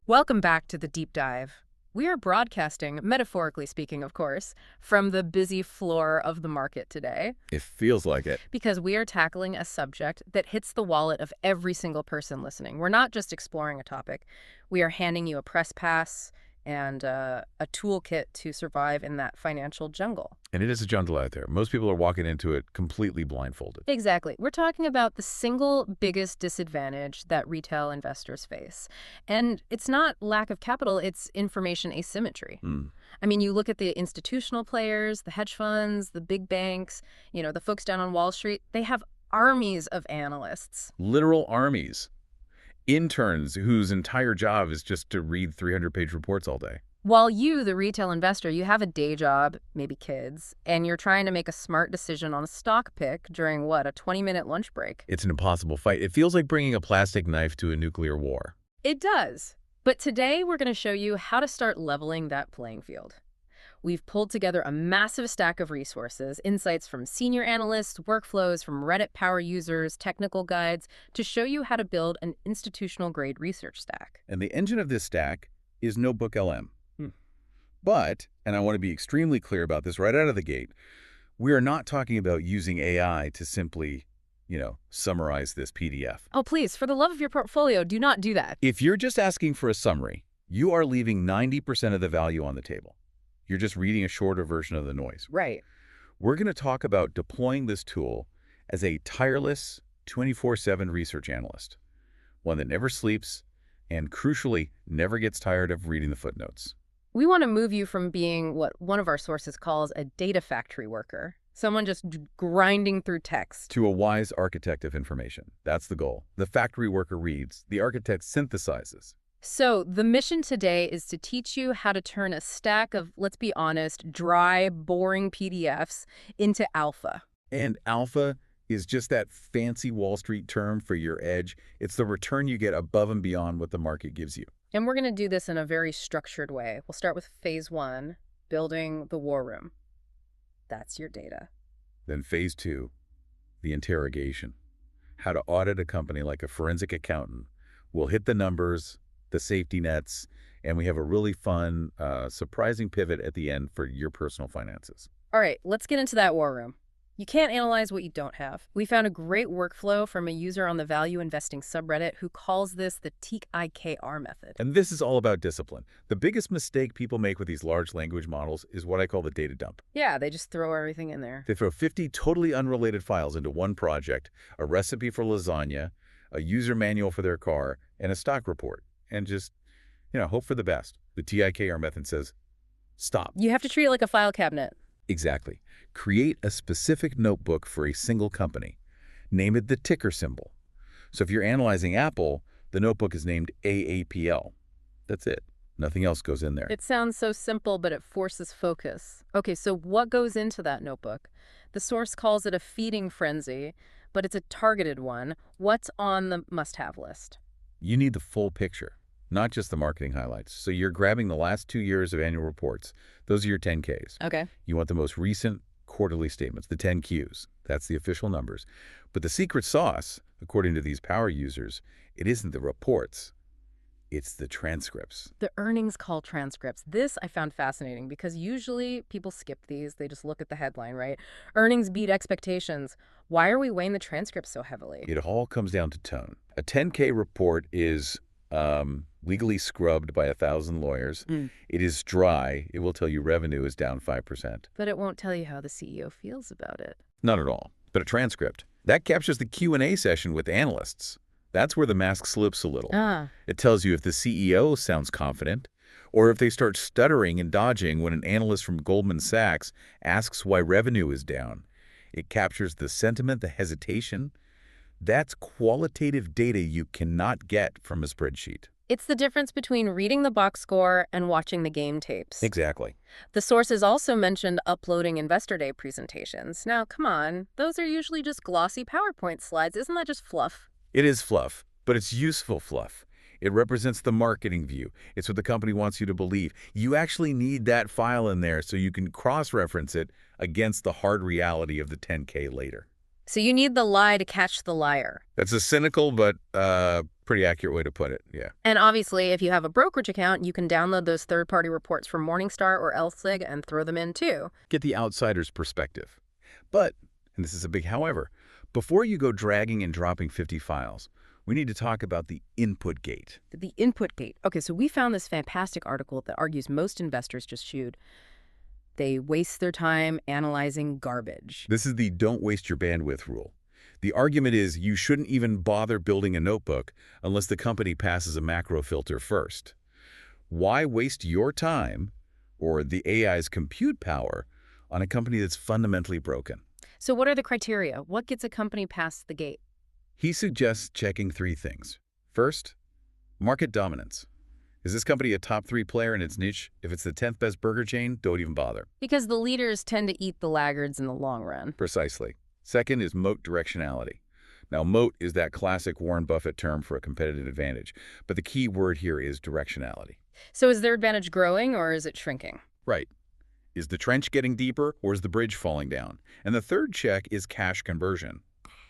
Welcome back to the deep dive. We are broadcasting, metaphorically speaking, of course, from the busy floor of the market today. It feels like it. Because we are tackling a subject that hits the wallet of every single person listening. We're not just exploring a topic. We are handing you a press pass and a toolkit to survive in that financial jungle. And it is a jungle out there. Most people are walking into it completely blindfolded. Exactly. We're talking about the single biggest disadvantage that retail investors face. And it's not lack of capital, it's information asymmetry. I mean, you look at the institutional players, the hedge funds, the big banks, the folks down on Wall Street, they have armies of analysts. Literal armies. Interns whose entire job is just to read 300-page reports all day. While you, the retail investor, you have a day job, maybe kids, and you're trying to make a smart decision on a stock pick during, a 20-minute lunch break. It's an impossible fight. It feels like bringing a plastic knife to a nuclear war. It does. But today we're going to show you how to start leveling that playing field. We've pulled together a massive stack of resources, insights from senior analysts, workflows from Reddit power users, technical guides, to show you how to build an institutional-grade research stack. And the engine of this stack is NotebookLM. But, and I want to be extremely clear about this right out of the gate, we are not talking about using AI to simply, summarize this PDF. Oh, please, for the love of your portfolio, do not do that. If you're just asking for a summary, you are leaving 90% of the value on the table. You're just reading a shorter version of the noise. Right. We're going to talk about deploying this tool as a tireless 24/7 research analyst, one that never sleeps and, crucially, never gets tired of reading the footnotes. We want to move you from being what one of our sources calls a data factory worker, someone just grinding through text, to a wise architect of information. That's the goal. The factory worker reads, the architect synthesizes. So the mission today is to teach you how to turn a stack of, let's be honest, dry, boring PDFs into alpha. And alpha is just that fancy Wall Street term for your edge. It's the return you get above and beyond what the market gives you. And we're going to do this in a very structured way. We'll start with phase 1, building the war room. That's your data. Then phase 2, the interrogation. How to audit a company like a forensic accountant. We'll hit the numbers, the safety nets, and we have a really fun, surprising pivot at the end for your personal finances. All right, let's get into that war room. You can't analyze what you don't have. We found a great workflow from a user on the value investing subreddit who calls this the TIKR method. And this is all about discipline. The biggest mistake people make with these large language models is what I call the data dump. Yeah, they just throw everything in there. They throw 50 totally unrelated files into one project, a recipe for lasagna, a user manual for their car, and a stock report. And just, hope for the best. The TIKR method says, stop. You have to treat it like a file cabinet. Exactly. Create a specific notebook for a single company. Name it the ticker symbol. So if you're analyzing Apple, the notebook is named AAPL. That's it. Nothing else goes in there. It sounds so simple, but it forces focus. Okay, so what goes into that notebook? The source calls it a feeding frenzy, but it's a targeted one. What's on the must-have list? You need the full picture, not just the marketing highlights. So you're grabbing the last 2 years of annual reports. Those are your 10Ks. Okay. You want the most recent quarterly statements, the 10Qs. That's the official numbers. But the secret sauce, according to these power users, it isn't the reports. It's the transcripts. The earnings call transcripts. This I found fascinating because usually people skip these. They just look at the headline, right? Earnings beat expectations. Why are we weighing the transcripts so heavily? It all comes down to tone. A 10K report is legally scrubbed by 1,000 lawyers. It is dry. It will tell you revenue is down 5%. But it won't tell you how the CEO feels about it. Not at all. But a transcript, that captures the Q&A session with analysts. That's where the mask slips a little. It tells you if the CEO sounds confident, or if they start stuttering and dodging when an analyst from Goldman Sachs asks why revenue is down. It captures the sentiment, the hesitation. That's qualitative data you cannot get from a spreadsheet. It's the difference between reading the box score and watching the game tapes. Exactly. The sources also mentioned uploading Investor Day presentations. Now, come on, those are usually just glossy PowerPoint slides. Isn't that just fluff? It is fluff, but it's useful fluff. It represents the marketing view. It's what the company wants you to believe. You actually need that file in there so you can cross-reference it against the hard reality of the 10K later. So you need the lie to catch the liar. That's a cynical but pretty accurate way to put it, yeah. And obviously, if you have a brokerage account, you can download those third-party reports from Morningstar or LSEG and throw them in too. Get the outsider's perspective. But, and this is a big however, before you go dragging and dropping 50 files, we need to talk about the input gate. The input gate. Okay, so we found this fantastic article that argues most investors just shoot. They waste their time analyzing garbage. This is the don't waste your bandwidth rule. The argument is you shouldn't even bother building a notebook unless the company passes a macro filter first. Why waste your time or the AI's compute power on a company that's fundamentally broken? So what are the criteria? What gets a company past the gate? He suggests checking 3 things. First, market dominance. Is this company a top 3 player in its niche? If it's the 10th best burger chain, don't even bother. Because the leaders tend to eat the laggards in the long run. Precisely. Second is moat directionality. Now, moat is that classic Warren Buffett term for a competitive advantage, but the key word here is directionality. So is their advantage growing or is it shrinking? Right. Is the trench getting deeper or is the bridge falling down? And the third check is cash conversion.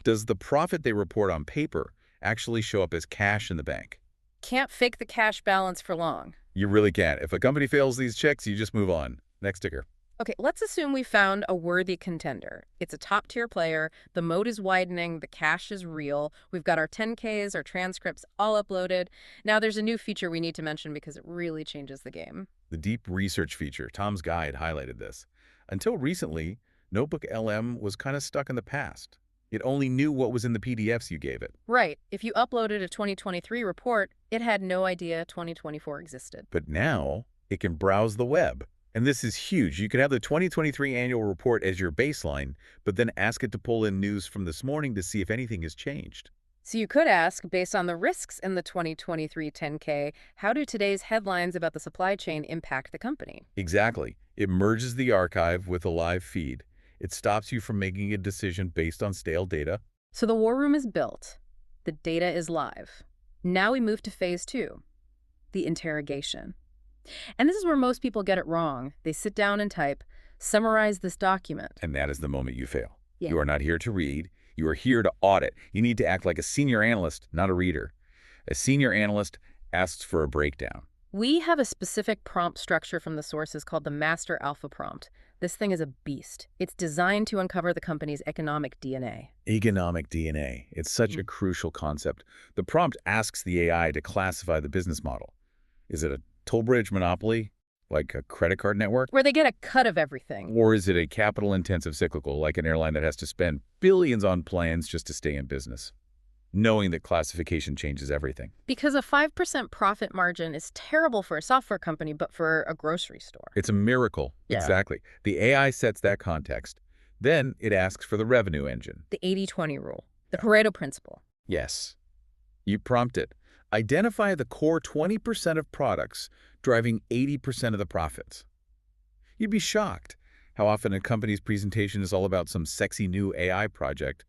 Does the profit they report on paper actually show up as cash in the bank? Can't fake the cash balance for long. You really can't. If a company fails these checks, you just move on. Next ticker. Okay, let's assume we found a worthy contender. It's a top-tier player, the moat is widening, the cash is real, we've got our 10Ks, our transcripts all uploaded. Now there's a new feature we need to mention because it really changes the game. The deep research feature. Tom's guide highlighted this. Until recently, NotebookLM was kind of stuck in the past. It only knew what was in the PDFs you gave it. Right. If you uploaded a 2023 report, it had no idea 2024 existed. But now, it can browse the web. And this is huge. You can have the 2023 annual report as your baseline, but then ask it to pull in news from this morning to see if anything has changed. So you could ask, based on the risks in the 2023 10K, how do today's headlines about the supply chain impact the company? Exactly. It merges the archive with a live feed. It stops you from making a decision based on stale data. So the war room is built. The data is live. Now we move to phase 2, the interrogation. And this is where most people get it wrong. They sit down and type, summarize this document. And that is the moment you fail. Yeah. You are not here to read. You are here to audit. You need to act like a senior analyst, not a reader. A senior analyst asks for a breakdown. We have a specific prompt structure from the sources called the master alpha prompt. This thing is a beast. It's designed to uncover the company's economic DNA. Economic DNA. It's such a crucial concept. The prompt asks the AI to classify the business model. Is it a toll bridge monopoly, like a credit card network? Where they get a cut of everything. Or is it a capital-intensive cyclical, like an airline that has to spend billions on plans just to stay in business, knowing that classification changes everything? Because a 5% profit margin is terrible for a software company, but for a grocery store. It's a miracle. Yeah. Exactly. The AI sets that context. Then it asks for the revenue engine. The 80-20 rule. The Pareto principle. Yes. You prompt it. Identify the core 20% of products driving 80% of the profits. You'd be shocked how often a company's presentation is all about some sexy new AI project,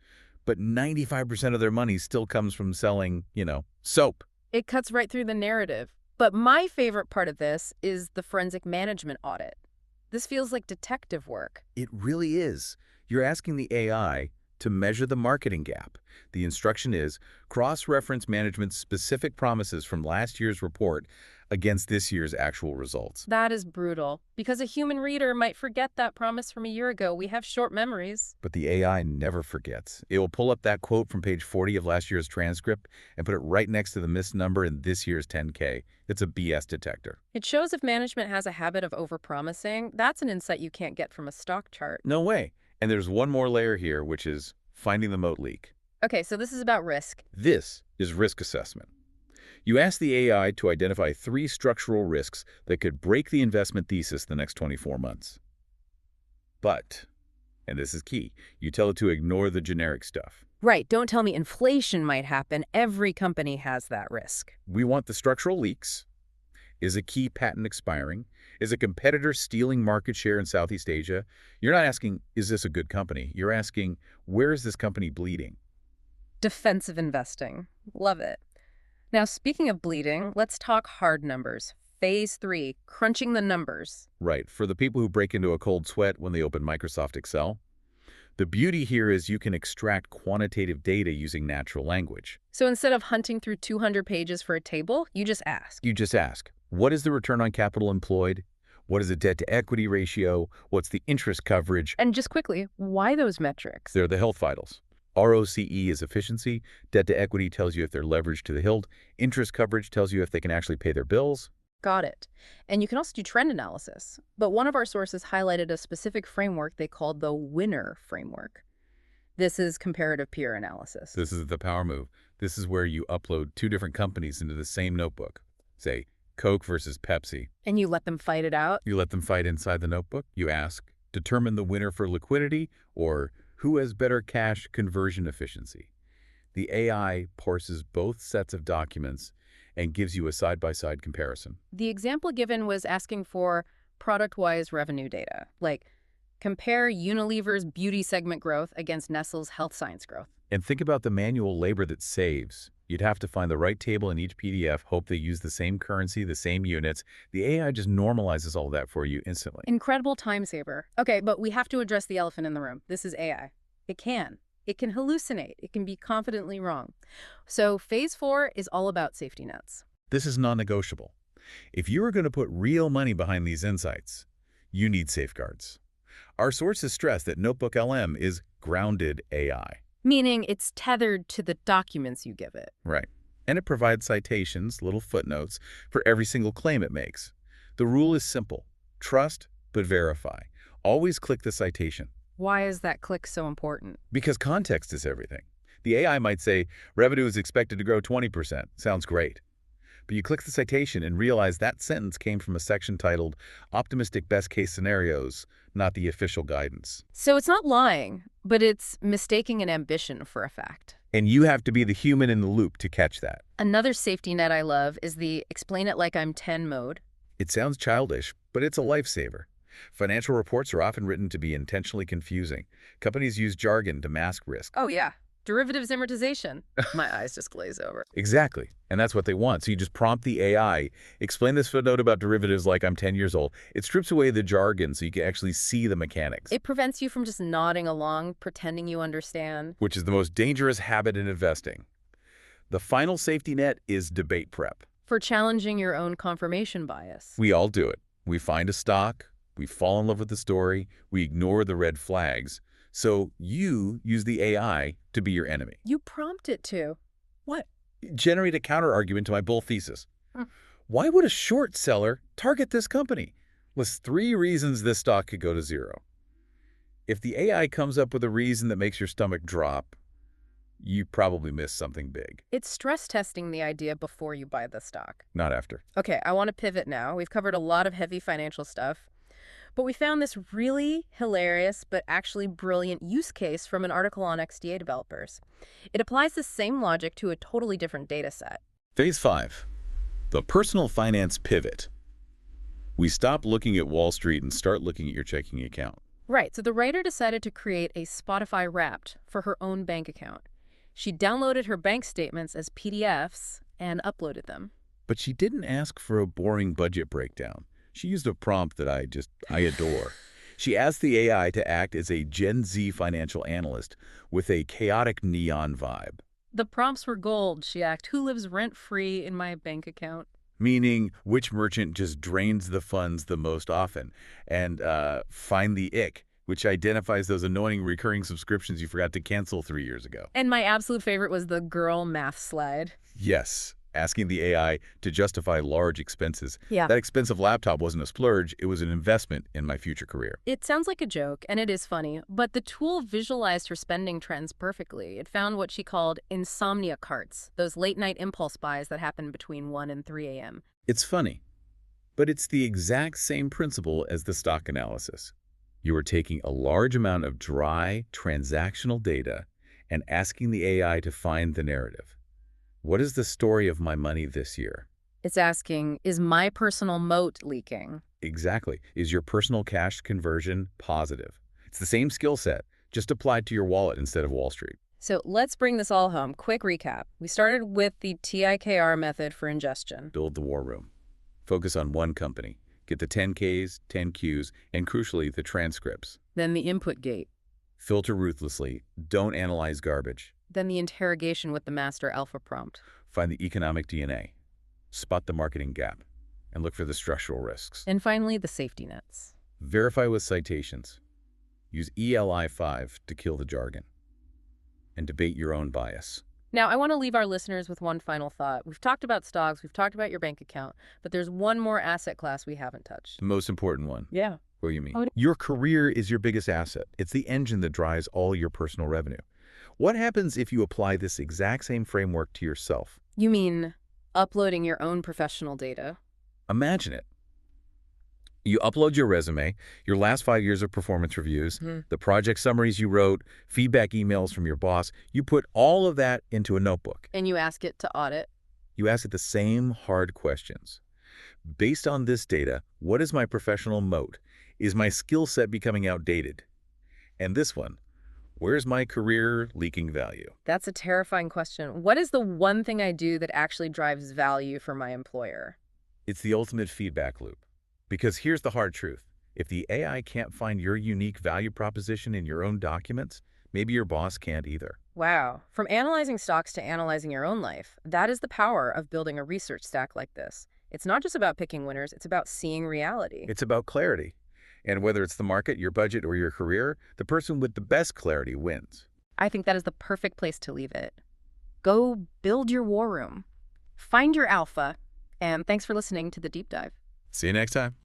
but 95% of their money still comes from selling, soap. It cuts right through the narrative. But my favorite part of this is the forensic management audit. This feels like detective work. It really is. You're asking the AI to measure the marketing gap. The instruction is cross-reference management's specific promises from last year's report against this year's actual results. That is brutal, because a human reader might forget that promise from a year ago. We have short memories. But the AI never forgets. It will pull up that quote from page 40 of last year's transcript and put it right next to the missed number in this year's 10K. It's a BS detector. It shows if management has a habit of overpromising. That's an insight you can't get from a stock chart. No way. And there's one more layer here, which is finding the moat leak. Okay, so this is about risk. This is risk assessment. You ask the AI to identify 3 structural risks that could break the investment thesis the next 24 months. But, and this is key, you tell it to ignore the generic stuff. Right, don't tell me inflation might happen. Every company has that risk. We want the structural leaks. Is a key patent expiring? Is a competitor stealing market share in Southeast Asia? You're not asking, is this a good company? You're asking, where is this company bleeding? Defensive investing. Love it. Now, speaking of bleeding, let's talk hard numbers. Phase 3, crunching the numbers. Right, for the people who break into a cold sweat when they open Microsoft Excel. The beauty here is you can extract quantitative data using natural language. So instead of hunting through 200 pages for a table, you just ask. You just ask, what is the return on capital employed? What is the debt-to-equity ratio? What's the interest coverage? And just quickly, why those metrics? They're the health vitals. ROCE is efficiency. Debt-to-equity tells you if they're leveraged to the hilt. Interest coverage tells you if they can actually pay their bills. Got it. And you can also do trend analysis. But one of our sources highlighted a specific framework they called the winner framework. This is comparative peer analysis. This is the power move. This is where you upload two different companies into the same notebook. Say, Coke versus Pepsi. And you let them fight it out? You let them fight inside the notebook. You ask, determine the winner for liquidity, or who has better cash conversion efficiency. The AI parses both sets of documents and gives you a side-by-side comparison. The example given was asking for product-wise revenue data, like compare Unilever's beauty segment growth against Nestle's health science growth. And think about the manual labor that saves. You'd have to find the right table in each PDF, hope they use the same currency, the same units. The AI just normalizes all that for you instantly. Incredible time saver. Okay, but we have to address the elephant in the room. This is AI. It can hallucinate. It can be confidently wrong. So phase 4 is all about safety nets. This is non-negotiable. If you are going to put real money behind these insights, you need safeguards. Our sources stress that NotebookLM is grounded AI. Meaning it's tethered to the documents you give it. Right. And it provides citations, little footnotes, for every single claim it makes. The rule is simple. Trust, but verify. Always click the citation. Why is that click so important? Because context is everything. The AI might say, revenue is expected to grow 20%. Sounds great. But you click the citation and realize that sentence came from a section titled Optimistic Best Case Scenarios, not the official guidance. So it's not lying, but it's mistaking an ambition for a fact. And you have to be the human in the loop to catch that. Another safety net I love is the explain it like I'm 10 mode. It sounds childish, but it's a lifesaver. Financial reports are often written to be intentionally confusing. Companies use jargon to mask risk. Oh, yeah. Derivatives amortization. My eyes just glaze over. Exactly. And that's what they want. So you just prompt the AI, explain this footnote about derivatives like I'm 10 years old. It strips away the jargon so you can actually see the mechanics. It prevents you from just nodding along, pretending you understand. Which is the most dangerous habit in investing. The final safety net is debate prep. For challenging your own confirmation bias. We all do it. We find a stock, we fall in love with the story, we ignore the red flags. So you use the AI to be your enemy. You prompt it to. What? Generate a counter-argument to my bull thesis. Why would a short seller target this company? List 3 reasons this stock could go to zero. If the AI comes up with a reason that makes your stomach drop, you probably missed something big. It's stress testing the idea before you buy the stock. Not after. Okay, I want to pivot now. We've covered a lot of heavy financial stuff. But we found this really hilarious but actually brilliant use case from an article on XDA developers. It applies the same logic to a totally different data set. Phase 5. The personal finance pivot. We stop looking at Wall Street and start looking at your checking account. Right, so the writer decided to create a Spotify Wrapped for her own bank account. She downloaded her bank statements as PDFs and uploaded them. But she didn't ask for a boring budget breakdown. She used a prompt that I adore. She asked the AI to act as a Gen Z financial analyst with a chaotic neon vibe. The prompts were gold. She asked, who lives rent-free in my bank account? Meaning, which merchant just drains the funds the most often? And find the ick, which identifies those annoying recurring subscriptions you forgot to cancel 3 years ago. And my absolute favorite was the girl math slide. Yes. Asking the AI to justify large expenses. Yeah. That expensive laptop wasn't a splurge, it was an investment in my future career. It sounds like a joke, and it is funny, but the tool visualized her spending trends perfectly. It found what she called insomnia carts, those late-night impulse buys that happen between 1 and 3 a.m. It's funny, but it's the exact same principle as the stock analysis. You are taking a large amount of dry, transactional data and asking the AI to find the narrative. What is the story of my money this year? It's asking, is my personal moat leaking? Exactly. Is your personal cash conversion positive? It's the same skill set, just applied to your wallet instead of Wall Street. So let's bring this all home. Quick recap. We started with the TIKR method for ingestion. Build the war room. Focus on one company. Get the 10Ks, 10Qs, and crucially, the transcripts. Then the input gate. Filter ruthlessly. Don't analyze garbage. Then the interrogation with the master alpha prompt. Find the economic DNA. Spot the marketing gap. And look for the structural risks. And finally, the safety nets. Verify with citations. Use ELI5 to kill the jargon. And debate your own bias. Now, I want to leave our listeners with one final thought. We've talked about stocks, we've talked about your bank account, but there's one more asset class we haven't touched. The most important one. Yeah. What do you mean? Your career is your biggest asset. It's the engine that drives all your personal revenue. What happens if you apply this exact same framework to yourself? You mean uploading your own professional data? Imagine it. You upload your resume, your last 5 years of performance reviews, the project summaries you wrote, feedback emails from your boss. You put all of that into a notebook. And you ask it to audit? You ask it the same hard questions. Based on this data, what is my professional moat? Is my skill set becoming outdated? And this one, where's my career leaking value? That's a terrifying question. What is the one thing I do that actually drives value for my employer? It's the ultimate feedback loop. Because here's the hard truth. If the AI can't find your unique value proposition in your own documents, maybe your boss can't either. Wow. From analyzing stocks to analyzing your own life, that is the power of building a research stack like this. It's not just about picking winners, it's about seeing reality. It's about clarity. And whether it's the market, your budget, or your career, the person with the best clarity wins. I think that is the perfect place to leave it. Go build your war room. Find your alpha. And thanks for listening to The Deep Dive. See you next time.